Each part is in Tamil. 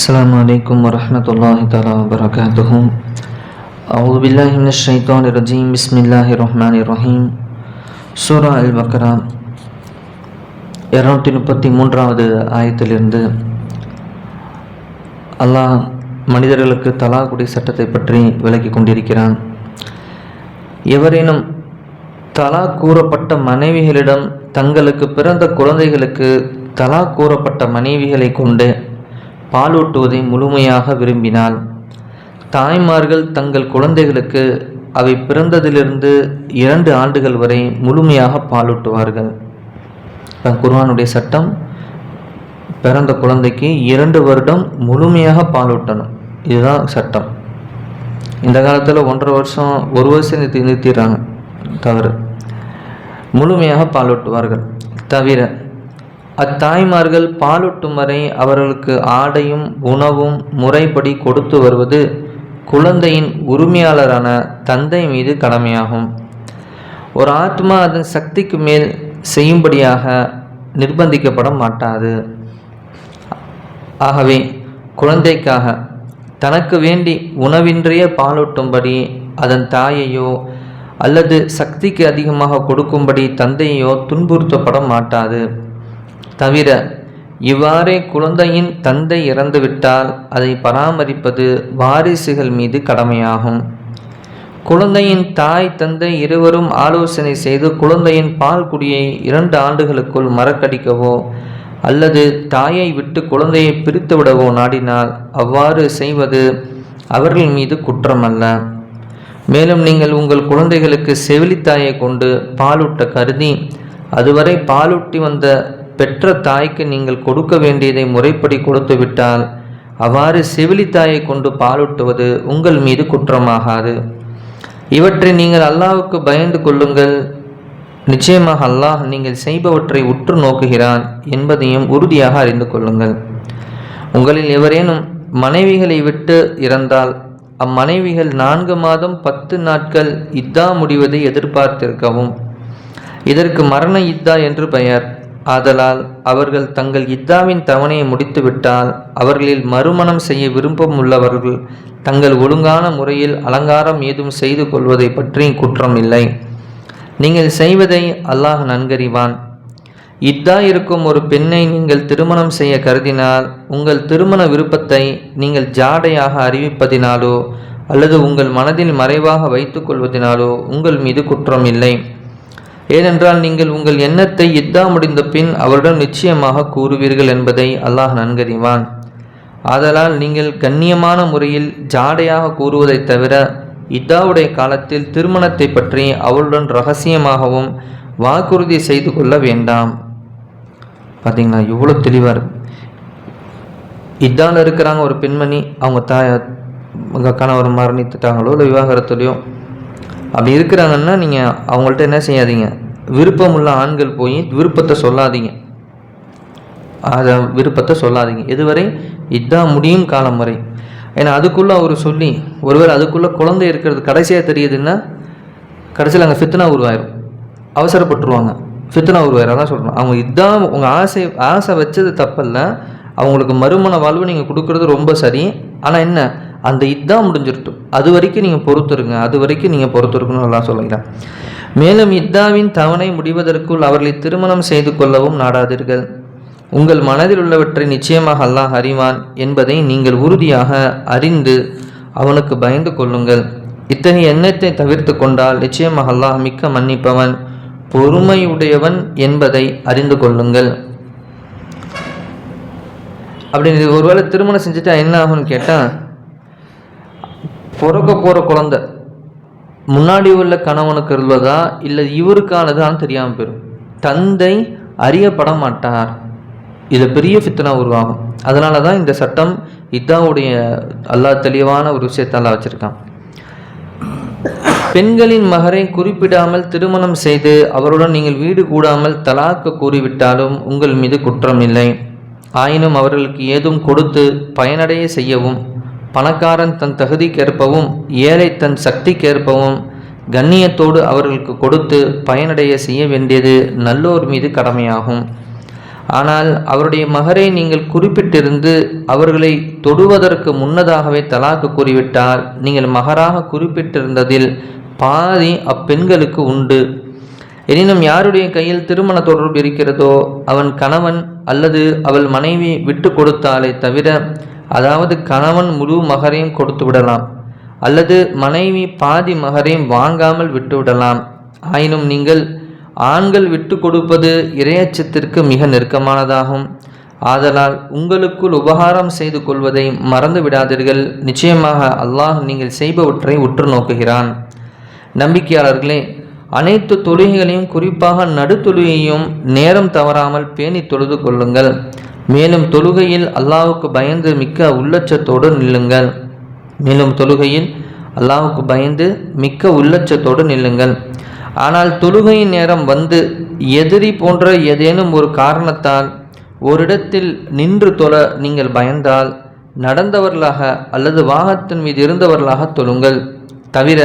السلام عليكم ورحمة الله تعالى وبركاته. أعوذ بالله من الشيطان الرجيم. بسم الله الرحمن الرحيم. சூரா அல் பக்ரா 233வது ஆயத்திலிருந்து அல்லாஹ் மனிதர்களுக்கு தலாக்குடைய சட்டத்தை பற்றி விளக்கி கொண்டிருக்கிறான். எவரேனும் தலாக் கூறப்பட்ட மனைவிகளிடம் தங்களுக்கு பிறந்த குழந்தைகளுக்கு தலாக் கூறப்பட்ட மனைவிகளை கொண்டு பாலூட்டுவதை முழுமையாக விரும்பினால், தாய்மார்கள் தங்கள் குழந்தைகளுக்கு அவை பிறந்ததிலிருந்து 2 ஆண்டுகள் வரை முழுமையாக பாலூட்டுவார்கள். குர்ஆனுடைய சட்டம், பிறந்த குழந்தைக்கு 2 வருடம் முழுமையாக பாலூட்டணும். இதுதான் சட்டம். இந்த காலத்தில் 1.5 வருஷம் 1 வருஷம் நிறுத்திடுறாங்க. தவறு. முழுமையாக பாலூட்டுவார்கள். தவிர அத்தாய்மார்கள் பாலூட்டும் வரை அவர்களுக்கு ஆடையும் உணவும் முறைப்படி கொடுத்து வருவது குழந்தையின் உரிமையாளரான தந்தை மீது கடமையாகும். ஒரு ஆத்மா அதன் சக்திக்கு மேல் செய்யும்படியாக நிர்பந்திக்கப்பட மாட்டாது. ஆகவே குழந்தைக்காக தனக்கு வேண்டி உணவின்றிய பாலூட்டும்படி அதன் தாயையோ அல்லது சக்திக்கு அதிகமாக கொடுக்கும்படி தந்தையோ துன்புறுத்தப்பட மாட்டாது. தவிர இவ்வாறே குழந்தையின் தந்தை இறந்துவிட்டால் அதை பராமரிப்பது வாரிசுகள் மீது கடமையாகும். குழந்தையின் தாய் தந்தை இருவரும் ஆலோசனை செய்து குழந்தையின் பால் குடியை 2 ஆண்டுகளுக்குள் மறக்கடிக்கவோ அல்லது தாயை விட்டு குழந்தையை பிரித்து விடவோ நாடினால் அவ்வாறு செய்வது அவர்கள் மீது குற்றமல்ல. மேலும் நீங்கள் உங்கள் குழந்தைகளுக்கு செவிலித்தாயை கொண்டு பாலூட்ட கருதி அதுவரை பாலூட்டி வந்த பெற்ற தாய்க்கு நீங்கள் கொடுக்க வேண்டியதை முறைப்படி கொடுத்து விட்டால் அவ்வாறு செவிலித்தாயை கொண்டு பாலூட்டுவது உங்கள் மீது குற்றமாகாது. இவற்றை நீங்கள் அல்லாஹ்வுக்கு பயந்து கொள்ளுங்கள். நிச்சயமாக அல்லாஹ் நீங்கள் செய்பவற்றை உற்று நோக்குகிறான் என்பதையும் உறுதியாக அறிந்து கொள்ளுங்கள். உங்களில் எவரேனும் மனைவிகளை விட்டு இறந்தால் அம்மனைவிகள் 4 மாதம் 10 நாட்கள் இத்தா முடிவதை எதிர்பார்த்திருக்கவும். இதற்கு மரண இத்தா என்று பெயர். ஆதலால் அவர்கள் தங்கள் இத்தாவின் தவணையை முடித்துவிட்டால் அவர்களில் மறுமணம் செய்ய விருப்பம் உள்ளவர்கள் தங்கள் ஒழுங்கான முறையில் அலங்காரம் ஏதும் செய்து கொள்வதை பற்றி குற்றம் இல்லை. நீங்கள் செய்வதை அல்லாஹ் நன்கறிவான். இத்தா இருக்கும் ஒரு பெண்ணை நீங்கள் திருமணம் செய்ய கருதினால் உங்கள் திருமண விருப்பத்தை நீங்கள் ஜாடையாக அறிவிப்பதினாலோ அல்லது உங்கள் மனதில் மறைவாக வைத்து கொள்வதினாலோ உங்கள் மீது குற்றம் இல்லை. ஏனென்றால் நீங்கள் உங்கள் எண்ணத்தை இத்தா முடிந்த பின் அவரிடம் நிச்சயமாக கூறுவீர்கள் என்பதை அல்லாஹ் நன்கறிவான். ஆதலால் நீங்கள் கண்ணியமான முறையில் ஜாடையாக கூறுவதைத் தவிர இத்தாவுடைய காலத்தில் திருமணத்தை பற்றி அவருடன் ரகசியமாகவும் வாக்குறுதி செய்து கொள்ள வேண்டாம். பார்த்தீங்களா, இவ்வளோ தெளிவாக இருக்கு. இத்தாவில் இருக்கிறாங்க ஒரு பெண்மணி, அவங்க கணவர் மரணித்துட்டாங்களோ இல்லை விவாகரத்துலையோ அப்படி இருக்கிறாங்கன்னா நீங்கள் அவங்கள்ட்ட என்ன செய்யாதீங்க, விருப்பமுள்ள ஆண்கள் போய் விருப்பத்தை சொல்லாதீங்க. விருப்பத்தை சொல்லாதீங்க எதுவரை இத்தா முடியும் காலம் வரை. ஏன்னா அதுக்குள்ளே அவர் சொல்லி ஒருவர் அதுக்குள்ளே குழந்தை இருக்கிறது கடைசியாக தெரியுதுன்னா கடைசியில் அங்கே ஃபித்னா உருவாயிரும். அவசரப்பட்டுருவாங்க, ஃபித்னா உருவாயிரும். அதான் சொல்கிறோம், அவங்க இதான் உங்கள் ஆசை வச்சது தப்பல்ல. அவங்களுக்கு மறுமண வாழ்வு நீங்கள் கொடுக்குறது ரொம்ப சரி. ஆனால் என்ன, அந்த இதான் முடிஞ்சிருட்டும், அது வரைக்கும் நீங்கள் பொறுத்துருக்கணும் நல்லா சொல்லுங்கள். மேலும் இத்தாவின் தவணை முடிவதற்குள் அவர்களை திருமணம் செய்து கொள்ளவும் நாடாதீர்கள். உங்கள் மனதில் உள்ளவற்றை நிச்சயமாக அல்லாஹ் அறிவான் என்பதை நீங்கள் உறுதியாக அறிந்து அவனுக்கு பயந்து கொள்ளுங்கள். இத்தகைய எண்ணத்தை தவிர்த்து கொண்டால் நிச்சயமாக அல்லாஹ் மிக்க மன்னிப்பவன் பொறுமையுடையவன் என்பதை அறிந்து கொள்ளுங்கள். அப்படின்னு ஒருவேளை திருமணம் செஞ்சுட்டா என்ன ஆகும்னு கேட்டால், பிறக்க போகிற குழந்தை முன்னாடி உள்ள கணவனுக்கு இருந்ததா இல்லை இவருக்கானதான்னு தெரியாமல் போயிடும். தந்தை அறியப்பட மாட்டார். இது பெரிய ஃபித்னா உருவாகும். அதனால தான் இந்த சட்டம் இதாவுடைய அல்லாஹ் தெளிவான ஒரு விஷயத்தால் வச்சுருக்கான். பெண்களின் மகரை குறிப்பிடாமல் திருமணம் செய்து அவருடன் நீங்கள் வீடு கூடாமல் தலாக்கு கூறிவிட்டாலும் உங்கள் மீது குற்றம் இல்லை. ஆயினும் அவர்களுக்கு ஏதும் கொடுத்து பயனடைய செய்யவும், பணக்காரன் தன் தகுதிக்கேற்பவும் ஏழை தன் சக்திக்கேற்பவும் கண்ணியத்தோடு அவர்களுக்கு கொடுத்து பயனடைய செய்ய வேண்டியது நல்லோர் மீது கடமையாகும். ஆனால் அவருடைய மகரை நீங்கள் குறிப்பிட்டிருந்து அவர்களை தொடுவதற்கு முன்னதாகவே தலாக்கு கூறிவிட்டால் நீங்கள் மகராக குறிப்பிட்டிருந்ததில் பாதி அப்பெண்களுக்கு உண்டு. எனினும் யாருடைய கையில் திருமண தொடர்பு இருக்கிறதோ அவன் கணவன் அல்லது அவள் மனைவி விட்டு கொடுத்தாலே தவிர, அதாவது கணவன் முழு மகரையும் கொடுத்து விடலாம் அல்லது மனைவி பாதி மகரையும் வாங்காமல் விட்டுவிடலாம். ஆயினும் நீங்கள் ஆண்கள் விட்டு கொடுப்பது இறையச்சத்திற்கு மிக நெருக்கமானதாகும். ஆதலால் உங்களுக்குள் உபகாரம் செய்து கொள்வதை மறந்து விடாதீர்கள். நிச்சயமாக அல்லாஹ் நீங்கள் செய்பவற்றை உற்று நோக்குகிறான். நம்பிக்கையாளர்களே, அனைத்து தொழுகைகளையும் குறிப்பாக நடுத்தொழுகையையும் நேரம் தவறாமல் பேணி தொழுது கொள்ளுங்கள். மேலும் தொழுகையில் அல்லாஹ்வுக்கு பயந்து மிக்க உள்ளச்சத்தோடு நில்லுங்கள். ஆனால் தொழுகையின் நேரம் வந்து எதிரி போன்ற ஏதேனும் ஒரு காரணத்தால் ஓரிடத்தில் நின்று தொழ நீங்கள் பயந்தால் நடந்தவர்களாக அல்லது வாகனத்தின் மீது இருந்தவர்களாக தொழுங்கள். தவிர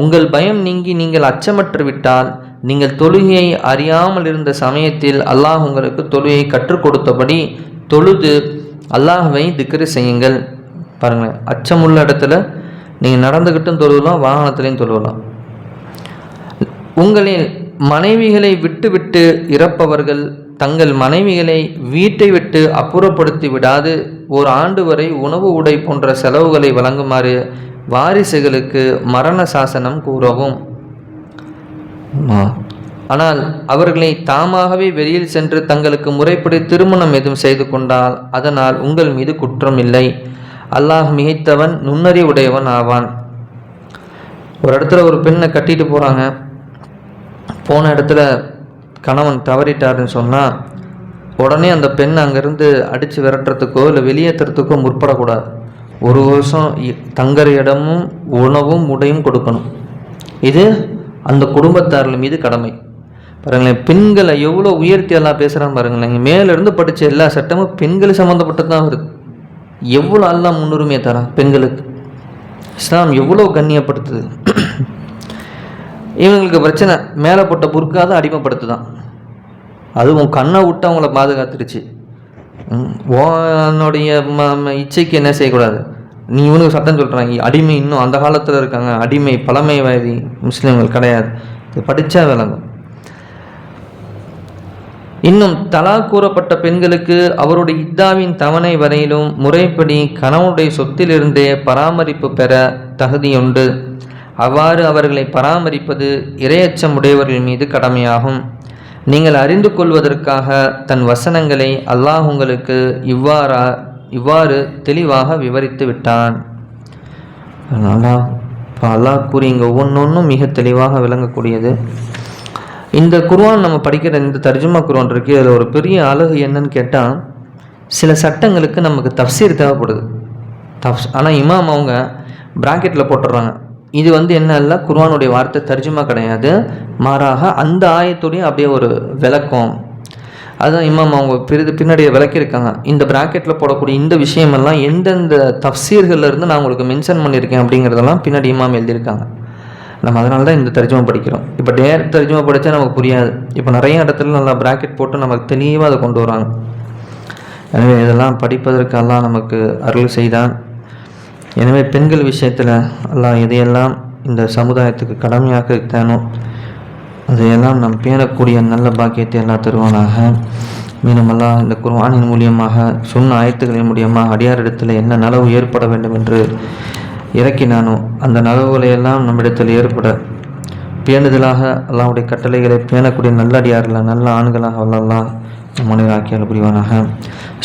உங்கள் பயம் நீங்கி நீங்கள் அச்சமற்று விட்டால் நீங்கள் தொழுகையை அறியாமல் இருந்த சமயத்தில் அல்லாஹ் உங்களுக்கு தொழுகையை கற்றுக் கொடுத்தபடி தொழுது அல்லாஹ்வை திக்ரு செய்யுங்கள். பாருங்கள், அச்சமுள்ள இடத்துல நீங்கள் நடந்துக்கிட்டும் தொழுவலாம், வாகனத்திலையும் தொழுவலாம். உங்களில் மனைவிகளை விட்டு இறப்பவர்கள் தங்கள் மனைவிகளை வீட்டை விட்டு அப்புறப்படுத்தி விடாது ஓர் ஆண்டு வரை உணவு உடை போன்ற செலவுகளை வழங்குமாறு வாரிசுகளுக்கு மரண சாசனம் கூறவும். ஆனால் அவர்களை தாமாகவே வெளியில் சென்று தங்களுக்கு முறைப்படி திருமணம் எதுவும் செய்து கொண்டால் அதனால் உங்கள் மீது குற்றம் இல்லை. அல்லாஹ் மிகைத்தவன் நுண்ணறிவுடையவன் ஆவான். ஒரு இடத்துல ஒரு பெண்ணை கட்டிட்டு போகிறாங்க. போன இடத்துல கணவன் தவறிட்டாருன்னு சொன்னால் உடனே அந்த பெண் அங்கேருந்து அடித்து விரட்டுறதுக்கோ இல்லை வெளியேற்றுறதுக்கோ முற்படக்கூடாது. ஒரு வருஷம் தங்குற இடமும் உணவும் உடையும் கொடுக்கணும். இது அந்த குடும்பத்தார்கள் மீது கடமை. பாருங்களேன், பெண்களை எவ்வளோ உயர்த்தி எல்லாம் பேசுகிறான்னு பாருங்களேன். மேலிருந்து படித்த எல்லா சட்டமும் பெண்கள் சம்மந்தப்பட்டது தான் வருது. எவ்வளோ எல்லாம் முன்னுரிமையை தரான் பெண்களுக்கு. இஸ்லாம் எவ்வளோ கண்ணியப்படுத்துது. இவங்களுக்கு பிரச்சனை மேலே போட்ட புர்காத அடிமைப்படுத்துதான். அதுவும் கண்ணை விட்டு அவங்கள பாதுகாத்துருச்சு. உன்னுடைய இச்சைக்கு என்ன செய்யக்கூடாது. நீ இவனுக்கு சட்டம் சொல்கிறாங்க. அடிமை இன்னும் அந்த காலத்தில் இருக்காங்க. அடிமை பழமைவாதி முஸ்லீம்கள் கிடையாது. இது படித்தா விளங்கும். இன்னும் தலா கூறப்பட்ட பெண்களுக்கு அவருடைய இத்தாவின் தவணை வரையிலும் முறைப்படி கணவனுடைய சொத்திலிருந்தே பராமரிப்பு பெற தகுதியுண்டு. அவ்வாறு அவர்களை பராமரிப்பது இறையச்சம் உடையவர்கள் மீது கடமையாகும். நீங்கள் அறிந்து கொள்வதற்காக தன் வசனங்களை அல்லாஹ் உங்களுக்கு இவ்வாறு தெளிவாக விவரித்து விட்டான். அல்லாஹ் கூறி இங்கே ஒவ்வொன்றும் மிக தெளிவாக விளங்கக்கூடியது. இந்த குர்ஆன் நம்ம படிக்கிற இந்த தர்ஜுமா குர்ஆன் இருக்குது. அதில் ஒரு பெரிய அழகு என்னன்னு கேட்டால், சில சட்டங்களுக்கு நமக்கு தஃப்சீர் தேவைப்படுது. ஆனால் இமாம் அவங்க பிராக்கெட்டில் போட்டுடுறாங்க. இது என்ன இல்லை, குர்ஆனுடைய வார்த்தை தர்ஜுமா கிடையாது, மாறாக அந்த ஆயத்துடைய அப்படியே ஒரு விளக்கம். அதுதான் இமாம் அவங்க பின்னாடியே விளக்கியிருக்காங்க. இந்த பிராக்கெட்டில் போடக்கூடிய இந்த விஷயமெல்லாம் எந்தெந்த தஃப்சீர்கள்லேருந்து நான் உங்களுக்கு மென்ஷன் பண்ணியிருக்கேன் அப்படிங்கிறதெல்லாம் பின்னாடி இமாம் எழுதியிருக்காங்க. நம்ம அதனால தான் இந்த தர்ஜுமா படிக்கிறோம். இப்போ டேரக்ட் தர்ஜுமா படித்தா நமக்கு புரியாது. இப்போ நிறைய இடத்துல நல்லா பிராக்கெட் போட்டு நமக்கு தெளிவாக அதை கொண்டு வராங்க. எனவே இதெல்லாம் படிப்பதற்கு அல்லாஹ் நமக்கு அருள் செய்தான். எனவே பெண்கள் விஷயத்தில் அல்லாஹ் எதையெல்லாம் இந்த சமுதாயத்துக்கு கடமையாக தேனோ அதையெல்லாம் நாம் பேணக்கூடிய நல்ல பாக்கியத்தை எல்லாம் தருவானாக. மீண்டும் அல்லாஹ் இந்த குர்ஆனின் மூலியமாக சொன்ன ஆயத்துக்களின் மூலியமாக அடியாரிடத்தில் என்ன நலவு ஏற்பட வேண்டும் என்று இறக்கினானோ அந்த நலவுகளையெல்லாம் நம்மிடத்தில் ஏற்பட பேணுதலாக அல்லாஹ்வுடைய கட்டளைகளை பேணக்கூடிய நல்ல அடியார்களாக நல்ல ஆண்களாக அல்லாஹ் நம்முடைய ஆக்கியால் புரிவானாக.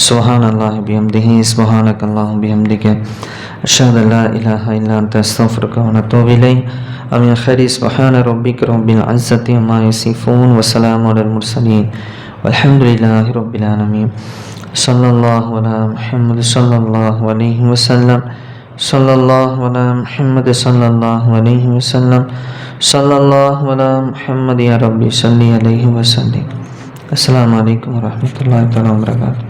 சுப்ஹான் அல்லாஹி பிஹம்திஹி சுப்ஹானக அல்லாஹும்ம பிஹம்திக அஷ்ஹது அல்லா இலாஹ இல்லா அன்த அஸ்தக்ஃபிருக வ அத்தூபு இலைக். ஆமீன். ஹரி சுப்ஹான ரப்பிக ரப்பில் இஸ்ஸத்தி அம்மா யசிஃபூன் வ ஸலாமுன் அலல் முர்ஸலீன் வல்ஹம்துலில்லாஹி ரப்பில் ஆலமீன். ஸல்லல்லாஹு அலா முஹம்மது ஸல்லல்லாஹு அலைஹி வஸல்லம். ஸல்லல்லாஹு அலா முஹம்மது ஸல்லல்லாஹு அலைஹி வஸல்லம். ஸல்லல்லாஹு அலா முஹம்மது யா ரப்பி ஸல்லி அலைஹி வஸல்லிம். அஸ்ஸலாமு அலைக்கும் வரஹ்மத்துல்லாஹி தஆலா வபரகாத்துஹு.